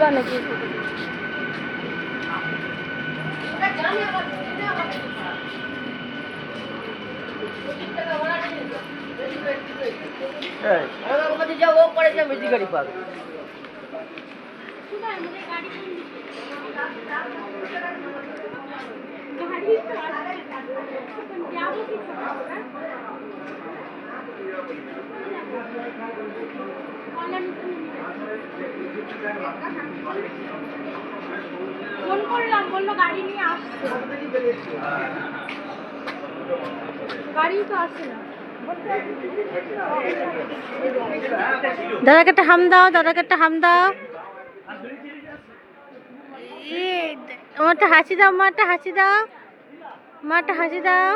দিবা নাকি? যাও পরে যা বেশি গাড়ি পাবে। ফোন করলাম, বললো গাড়ি নিয়ে আসছে, গাড়ি তো আসছে না। দাদাকে একটা হাম দাও, দাদাকে একটা হাম দাও। আমার একটা হাসি দাও, মা একটা হাসি দাও, মা একটা হাসি দাও।